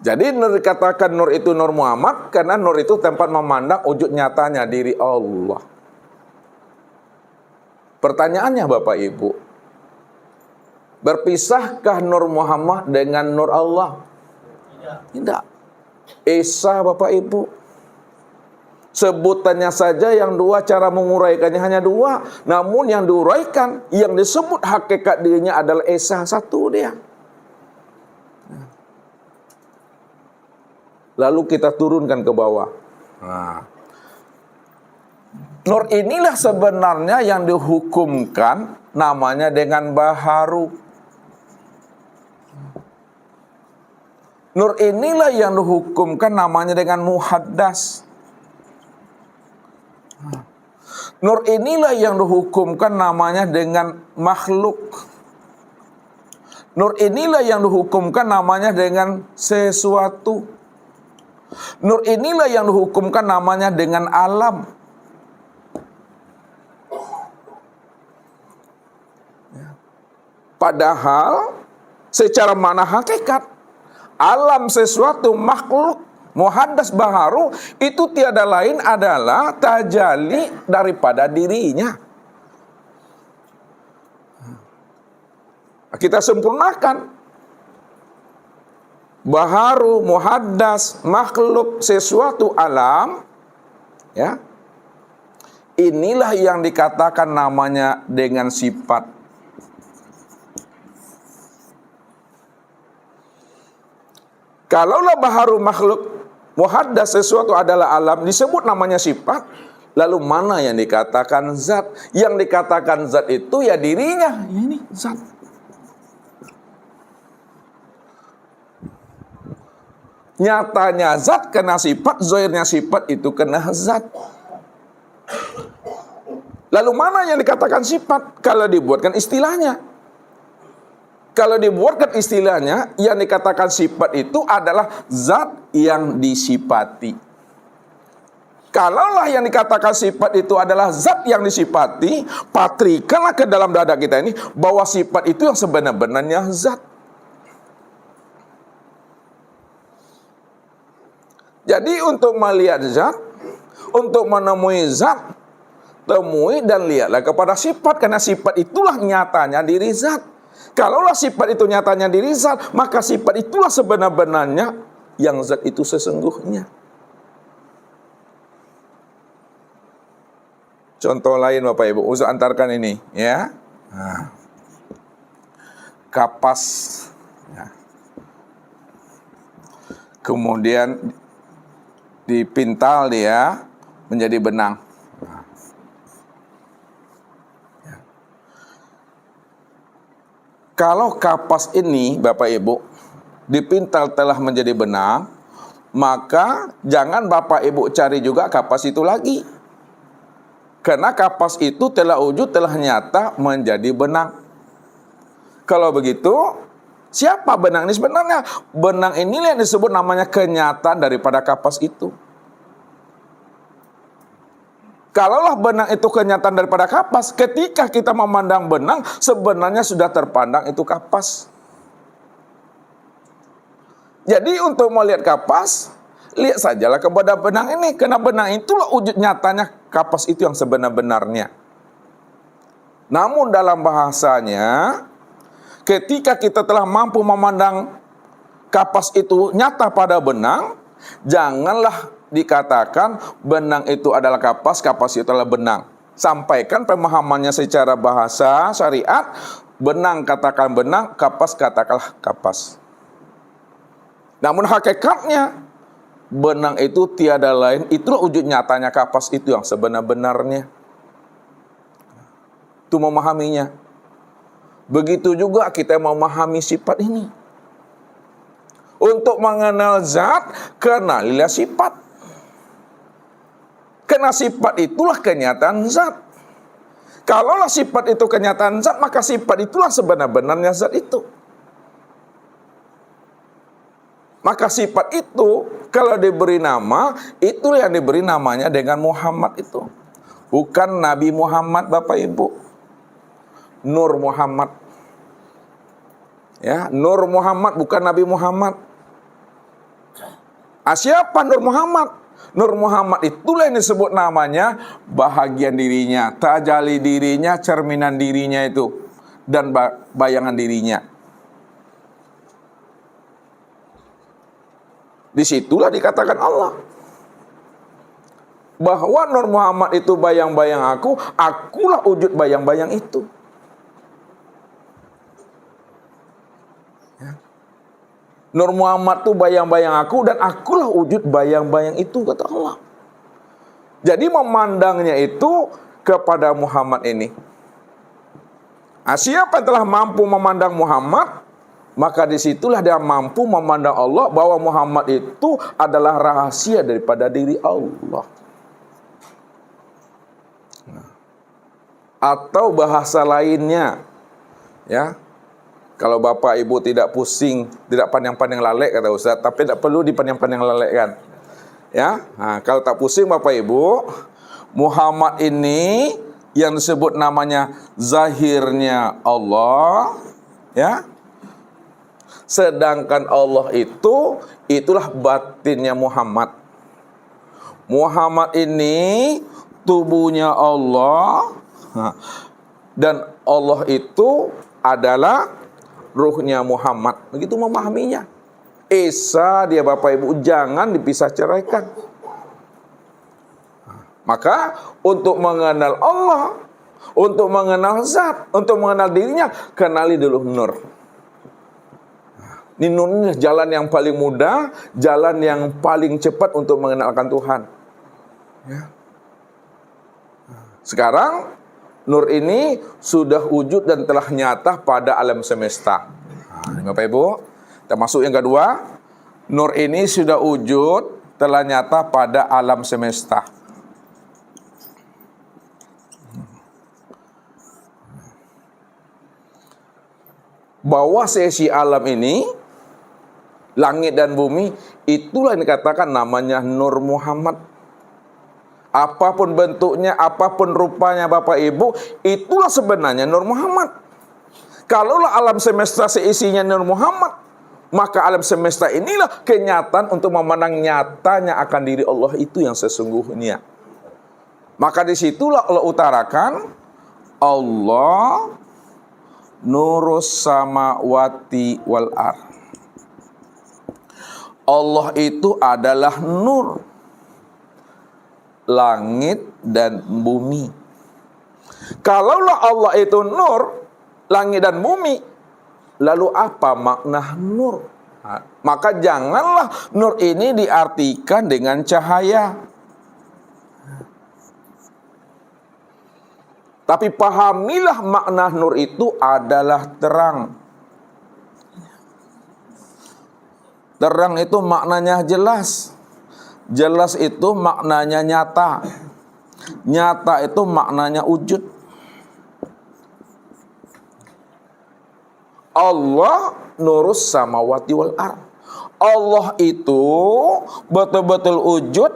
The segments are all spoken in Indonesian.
Jadi dikatakan nur itu Nur Muhammad karena nur itu tempat memandang wujud nyatanya diri Allah. Pertanyaannya Bapak Ibu, berpisahkah Nur Muhammad dengan Nur Allah? Tidak. Esa Bapak Ibu. Sebutannya saja yang dua, cara menguraikannya hanya dua. Namun yang diuraikan, yang disebut hakikat dirinya adalah Esa, satu dia. Lalu kita turunkan ke bawah. Nah, nur inilah sebenarnya yang dihukumkan namanya dengan baharu. Nur inilah yang dihukumkan namanya dengan muhaddas. Nur inilah yang dihukumkan namanya dengan makhluk. Nur inilah yang dihukumkan namanya dengan sesuatu. Nur inilah yang dihukumkan namanya dengan alam. Padahal secara makna hakikat, alam sesuatu makhluk muhaddas baharu itu tiada lain adalah tajalli daripada dirinya. Kita sempurnakan. Baharu, muhaddas, makhluk, sesuatu alam, ya. Inilah yang dikatakan namanya dengan sifat. Kalaulah baharu, makhluk, muhaddas, sesuatu adalah alam, disebut namanya sifat. Lalu mana yang dikatakan zat? Yang dikatakan zat itu ya dirinya. Ini zat. Nyatanya zat kena sifat, zahirnya sifat itu kena zat. Lalu mana yang dikatakan sifat? Kalau dibuatkan istilahnya. Kalau dibuatkan istilahnya, yang dikatakan sifat itu adalah zat yang disifati. Kalaulah yang dikatakan sifat itu adalah zat yang disifati, patrikanlah ke dalam dada kita ini bahwa sifat itu yang sebenar-benarnya zat. Jadi untuk melihat zat, untuk menemui zat, temui dan lihatlah kepada sifat, karena sifat itulah nyatanya diri zat. Kalaulah sifat itu nyatanya diri zat, maka sifat itulah sebenar-benarnya yang zat itu sesungguhnya. Contoh lain Bapak Ibu, usah antarkan ini ya. Nah, kapas ya. Kemudian dipintal dia menjadi benang. Ya. Kalau kapas ini Bapak Ibu dipintal telah menjadi benang, maka jangan Bapak Ibu cari juga kapas itu lagi. Karena kapas itu telah wujud, telah nyata menjadi benang. Kalau begitu, siapa benang ini sebenarnya? Benang ini yang disebut namanya kenyataan daripada kapas itu. Kalaulah benang itu kenyataan daripada kapas, ketika kita memandang benang, sebenarnya sudah terpandang itu kapas. Jadi untuk melihat kapas, lihat sajalah kepada benang ini. Karena benang itulah wujud nyatanya kapas itu yang sebenar-benarnya. Namun dalam bahasanya, ketika kita telah mampu memandang kapas itu nyata pada benang, janganlah dikatakan benang itu adalah kapas, kapas itu adalah benang. Sampaikan pemahamannya secara bahasa syariat, benang katakan benang, kapas katakanlah kapas. Namun hakikatnya, benang itu tiada lain, itulah wujud nyatanya kapas itu yang sebenar-benarnya. Itu memahaminya. Begitu juga kita memahami sifat ini. Untuk mengenal zat, kenalilah sifat. Karena sifat itulah kenyataan zat. Kalaulah sifat itu kenyataan zat, maka sifat itulah sebenar-benarnya zat itu. Maka sifat itu, kalau diberi nama, itulah yang diberi namanya dengan Muhammad itu. Bukan Nabi Muhammad Bapak Ibu. Nur Muhammad. Ya, Nur Muhammad bukan Nabi Muhammad. Siapa Nur Muhammad? Nur Muhammad itulah yang disebut namanya bahagian dirinya, tajalli dirinya, cerminan dirinya itu, dan bayangan dirinya. Disitulah dikatakan Allah bahwa Nur Muhammad itu bayang-bayang aku, akulah wujud bayang-bayang itu. Nur Muhammad itu bayang-bayang aku dan akulah wujud bayang-bayang itu, kata Allah. Jadi memandangnya itu kepada Muhammad ini. Siapa yang telah mampu memandang Muhammad, maka disitulah dia mampu memandang Allah bahwa Muhammad itu adalah rahasia daripada diri Allah. Atau bahasa lainnya, ya, kalau Bapak Ibu tidak pusing, tidak pandang-pandang lalek, kata Ustaz, tapi tidak perlu dipandang-pandang lalek kan. Ya, nah, kalau tak pusing Bapak Ibu, Muhammad ini yang disebut namanya zahirnya Allah, ya. Sedangkan Allah itu, itulah batinnya Muhammad. Muhammad ini tubuhnya Allah, dan Allah itu adalah ruhnya Muhammad. Begitu memahaminya. Esa dia Bapak Ibu, jangan dipisah ceraikan. Maka untuk mengenal Allah, untuk mengenal zat, untuk mengenal dirinya, kenali dulu nur. Ini nur ini jalan yang paling mudah, jalan yang paling cepat untuk mengenalkan Tuhan. Ya. Sekarang nur ini sudah wujud dan telah nyata pada alam semesta. Nah, Bapak Ibu, termasuk yang kedua, nur ini sudah wujud, telah nyata pada alam semesta. Bahwa sesi alam ini, langit dan bumi, itulah yang dikatakan namanya Nur Muhammad. Apapun bentuknya, apapun rupanya Bapak Ibu, itulah sebenarnya Nur Muhammad. Kalaulah alam semesta seisinya Nur Muhammad, maka alam semesta inilah kenyataan untuk memandang nyatanya akan diri Allah itu yang sesungguhnya. Maka disitulah Allah utarakan, Allah nurus samawati wal ardh. Allah itu adalah nur langit dan bumi. Kalaulah Allah itu nur, langit dan bumi, lalu apa makna nur? Maka janganlah nur ini diartikan dengan cahaya. Tapi pahamilah makna nur itu adalah terang. Terang itu maknanya jelas. Jelas itu maknanya nyata. Nyata itu maknanya wujud. Allah nurus samawati wal ardh. Allah itu betul-betul wujud,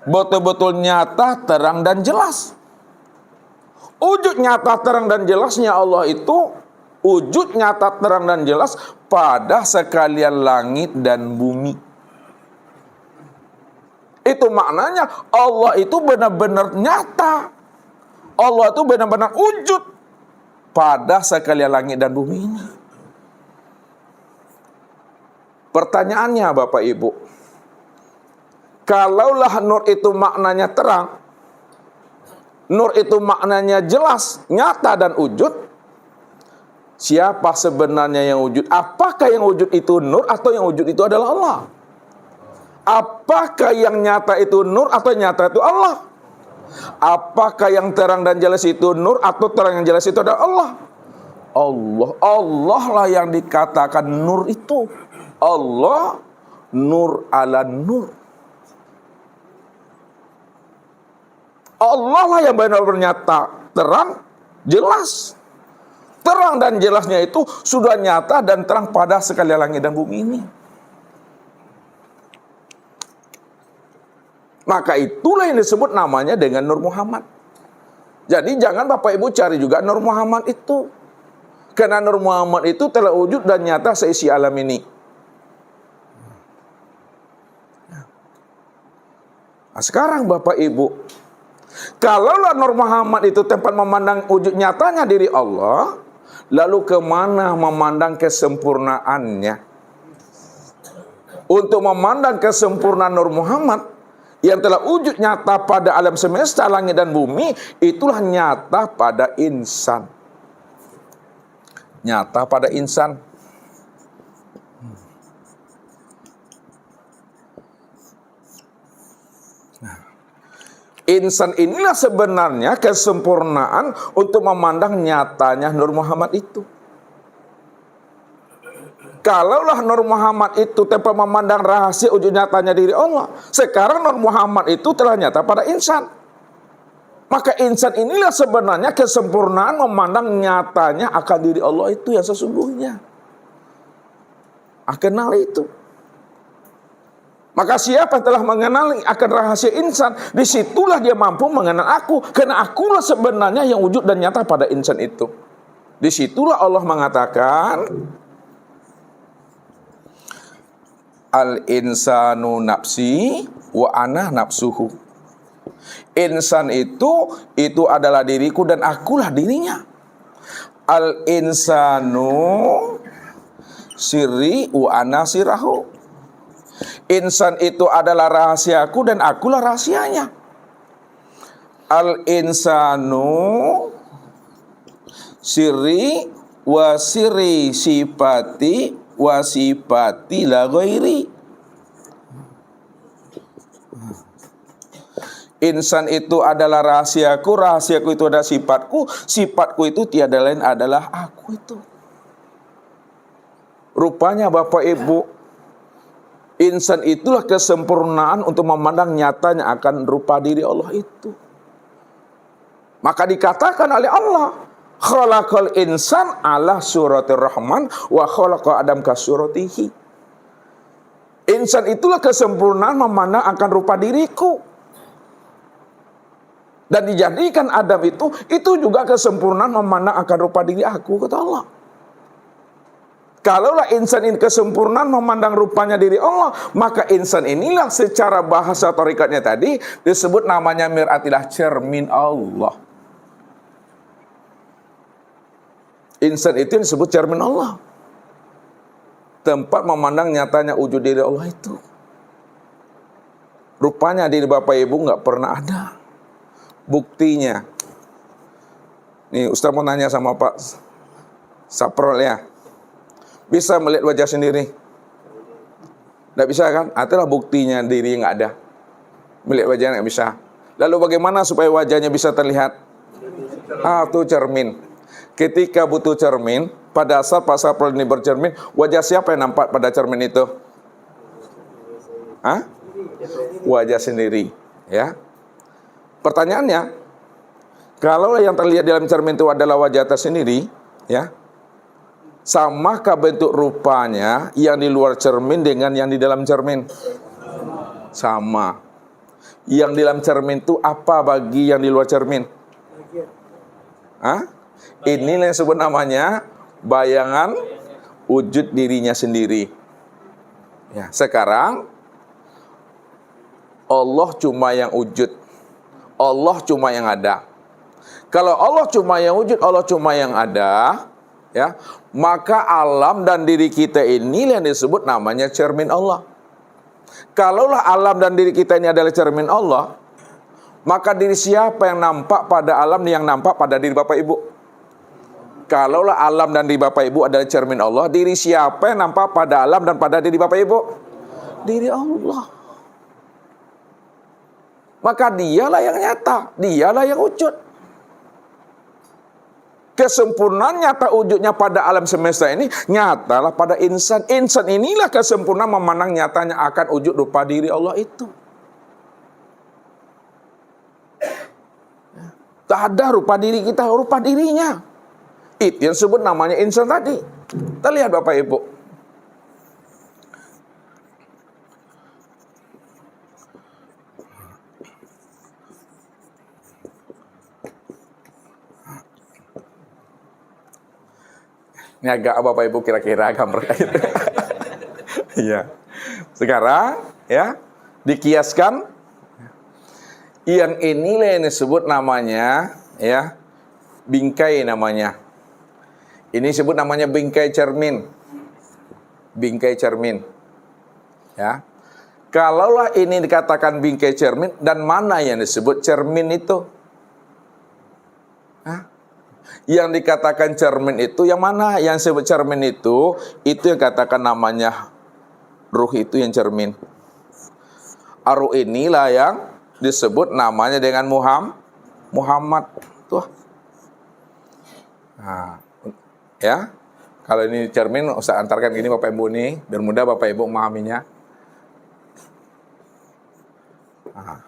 betul-betul nyata, terang dan jelas. Wujud nyata, terang dan jelasnya Allah itu wujud nyata, terang dan jelas pada sekalian langit dan bumi. Itu maknanya Allah itu benar-benar nyata. Allah itu benar-benar wujud pada sekalian langit dan bumi ini. Pertanyaannya Bapak Ibu, kalaulah nur itu maknanya terang, nur itu maknanya jelas, nyata dan wujud, siapa sebenarnya yang wujud? Apakah yang wujud itu nur atau yang wujud itu adalah Allah? Apakah yang nyata itu nur atau nyata itu Allah? Apakah yang terang dan jelas itu nur atau terang yang jelas itu adalah Allah? Allah lah yang dikatakan nur itu. Allah nur ala nur. Allah lah yang benar-benar nyata, terang, jelas. Terang dan jelasnya itu sudah nyata dan terang pada sekalian langit dan bumi ini. Maka itulah yang disebut namanya dengan Nur Muhammad. Jadi jangan Bapak Ibu cari juga Nur Muhammad itu. Karena Nur Muhammad itu telah wujud dan nyata seisi alam ini. Nah, sekarang Bapak Ibu, kalaulah Nur Muhammad itu tempat memandang wujud nyatanya diri Allah, lalu kemana memandang kesempurnaannya? Untuk memandang kesempurnaan Nur Muhammad yang telah wujud nyata pada alam semesta, langit dan bumi, itulah nyata pada insan. Nyata pada insan. Insan inilah sebenarnya kesempurnaan untuk memandang nyatanya Nur Muhammad itu. Kalaulah Nur Muhammad itu tempat memandang rahasia wujud nyatanya diri Allah, sekarang Nur Muhammad itu telah nyata pada insan. Maka insan inilah sebenarnya kesempurnaan memandang nyatanya akan diri Allah itu yang sesungguhnya. Kenal itu. Maka siapa yang telah mengenal akan rahasia insan, disitulah dia mampu mengenal aku. Karena akulah sebenarnya yang wujud dan nyata pada insan itu. Disitulah Allah mengatakan, al-insanu nafsi wa ana nafsuhu. Insan itu adalah diriku dan akulah dirinya. Al-insanu sirri wa ana sirahu. Insan itu adalah rahasiaku dan akulah rahasianya. Al-insanu sirri wa sirri sifati wa sifati la ghairi. Insan itu adalah rahasiaku, rahasiaku itu adalah sifatku, sifatku itu tiada lain adalah aku itu. Rupanya Bapak Ibu, insan itulah kesempurnaan untuk memandang nyatanya akan rupa diri Allah itu. Maka dikatakan oleh Allah, khalaqal insan ala suratir rahman wa khalaqa adam ka suratihi. Insan itulah kesempurnaan memandang akan rupa diriku. Dan dijadikan Adam itu juga kesempurnaan memandang akan rupa diri aku, kata Allah. Kalaulah insan ini kesempurnaan memandang rupanya diri Allah, maka insan inilah secara bahasa tarikatnya tadi disebut namanya mir'atilah, cermin Allah. Insan itu disebut cermin Allah. Tempat memandang nyatanya wujud diri Allah itu. Rupanya diri Bapak Ibu nggak pernah ada. Buktinya, nih Ustaz mau nanya sama Pak Saprol ya, bisa melihat wajah sendiri? Nggak bisa kan? Itulah buktinya diri nggak ada. Melihat wajahnya nggak bisa. Lalu bagaimana supaya wajahnya bisa terlihat? Itu cermin. Ketika butuh cermin, pada saat Pak Saprol ini bercermin, wajah siapa yang nampak pada cermin itu? Wajah sendiri, ya. Pertanyaannya, kalau yang terlihat dalam cermin itu adalah wajah tersendiri, ya, samakah bentuk rupanya yang di luar cermin dengan yang di dalam cermin? Sama. Yang di dalam cermin itu apa bagi yang di luar cermin? Inilah yang disebut namanya bayangan wujud dirinya sendiri. Ya, sekarang Allah cuma yang wujud. Allah cuma yang ada. Kalau Allah cuma yang wujud, Allah cuma yang ada, ya, maka alam dan diri kita ini yang disebut namanya cermin Allah. Kalaulah alam dan diri kita ini adalah cermin Allah, maka diri siapa yang nampak pada alam yang nampak pada diri Bapak Ibu? Kalaulah alam dan diri Bapak Ibu adalah cermin Allah, diri siapa yang nampak pada alam dan pada diri Bapak Ibu? Diri Allah. Maka dialah yang nyata, dialah yang wujud. Kesempurnaan nyata wujudnya pada alam semesta ini nyatalah pada insan. Insan inilah kesempurnaan memandang nyatanya akan wujud rupa diri Allah itu. Tak ada rupa diri kita, rupa dirinya. Itu yang disebut namanya insan tadi. Kita lihat Bapak Ibu. Ini agak Bapak Ibu kira-kira gambar itu. Iya. Sekarang ya dikiaskan Yang inilah yang disebut namanya, ya, bingkai namanya. Ini disebut namanya bingkai cermin. Bingkai cermin. Ya. Kalaulah ini dikatakan bingkai cermin, dan mana yang disebut cermin itu? Hah? Yang dikatakan cermin itu yang mana? Yang disebut cermin itu yang katakan namanya ruh, itu yang cermin. Ruh inilah yang disebut namanya dengan Muhammad. Tuh. Nah, ya. Kalau ini cermin, usah antarkan gini Bapak Ibu nih, biar mudah Bapak Ibu memahaminya. Nah,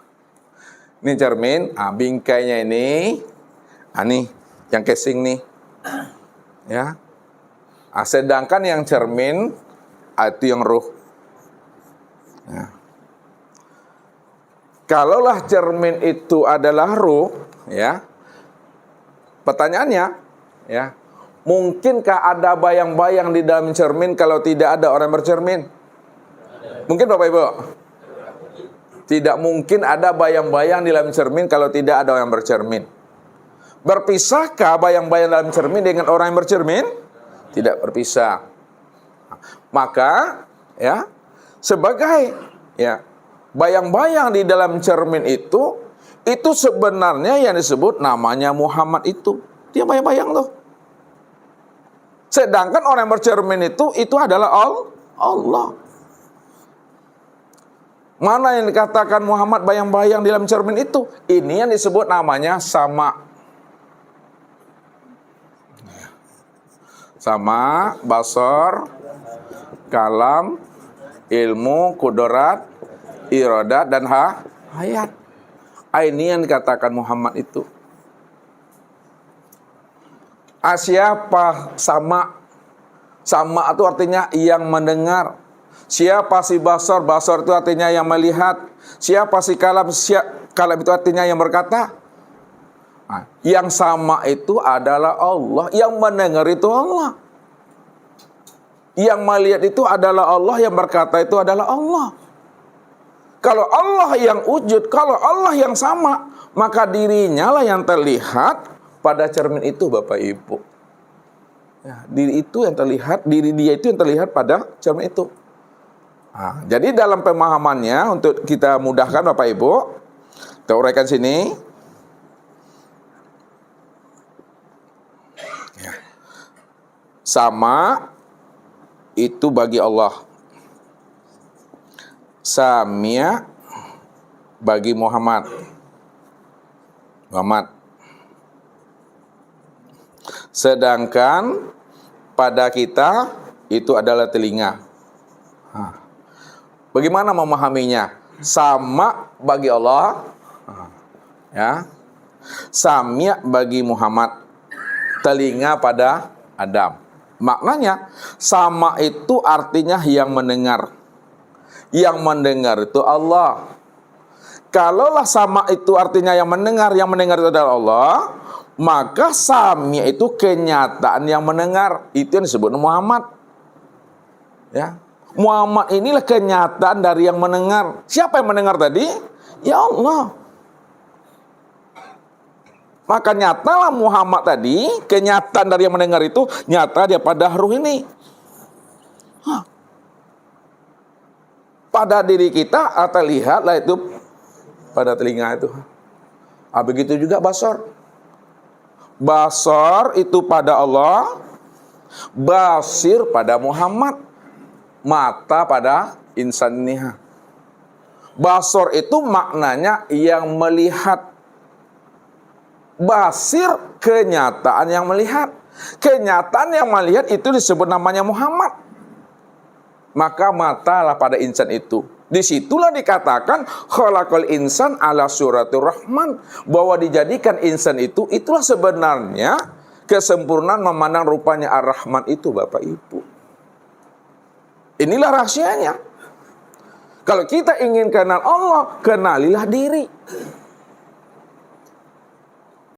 ini cermin, bingkainya ini, nih, yang casing nih, ya. Sedangkan yang cermin, itu yang ruh. Ya. Kalaulah cermin itu adalah ruh, ya, pertanyaannya, ya, mungkinkah ada bayang-bayang di dalam cermin kalau tidak ada orang bercermin? Mungkin Bapak Ibu? Tidak mungkin ada bayang-bayang di dalam cermin kalau tidak ada orang bercermin. Berpisahkah bayang-bayang dalam cermin dengan orang yang bercermin? Tidak berpisah. Maka, ya, sebagai, ya, bayang-bayang di dalam cermin itu sebenarnya yang disebut namanya Muhammad itu. Dia bayang-bayang tuh. Sedangkan orang yang bercermin itu adalah Allah. Mana yang dikatakan Muhammad bayang-bayang di dalam cermin itu? Ini yang disebut namanya sama. Sama, basar, kalam, ilmu, kudorat, iradat, dan hayat. Ini yang dikatakan Muhammad itu. Siapa sama? Sama itu artinya yang mendengar. Siapa si basar? Basar itu artinya yang melihat. Siapa si kalam? Kalam itu artinya yang berkata. Nah, yang sama itu adalah Allah. Yang mendengar itu Allah. Yang melihat itu adalah Allah. Yang berkata itu adalah Allah. Kalau Allah yang wujud, kalau Allah yang sama, maka dirinya lah yang terlihat pada cermin itu, Bapak Ibu. Ya, diri itu yang terlihat, diri dia itu yang terlihat pada cermin itu. Nah, jadi dalam pemahamannya, untuk kita mudahkan Bapak Ibu, kita uraikan sini. Ya. Sama itu bagi Allah. Samia bagi Muhammad. Sedangkan pada kita itu adalah telinga. Bagaimana memahaminya? Sama bagi Allah, ya. Samia bagi Muhammad. Telinga pada Adam. Maknanya sama itu artinya yang mendengar. Yang mendengar itu Allah. Kalaulah sama itu artinya yang mendengar itu adalah Allah, maka sami itu kenyataan yang mendengar. Itu yang disebut Muhammad. Ya. Muhammad inilah kenyataan dari yang mendengar. Siapa yang mendengar tadi? Ya Allah. Maka nyatalah Muhammad tadi, kenyataan dari yang mendengar itu nyata dia pada ruh ini. Pada diri kita atau lihatlah itu pada telinga itu. Begitu juga basar. Basar itu pada Allah, basir pada Muhammad, mata pada insan ini. Basar itu maknanya yang melihat. Basir kenyataan yang melihat. Kenyataan yang melihat itu disebut namanya Muhammad. Maka matalah pada insan itu. Disitulah dikatakan khalaqal insan ala suratul rahman, bahwa dijadikan insan itu itulah sebenarnya kesempurnaan memandang rupanya ar-Rahman itu, Bapak Ibu. Inilah rahasianya. Kalau kita ingin kenal Allah, kenalilah diri.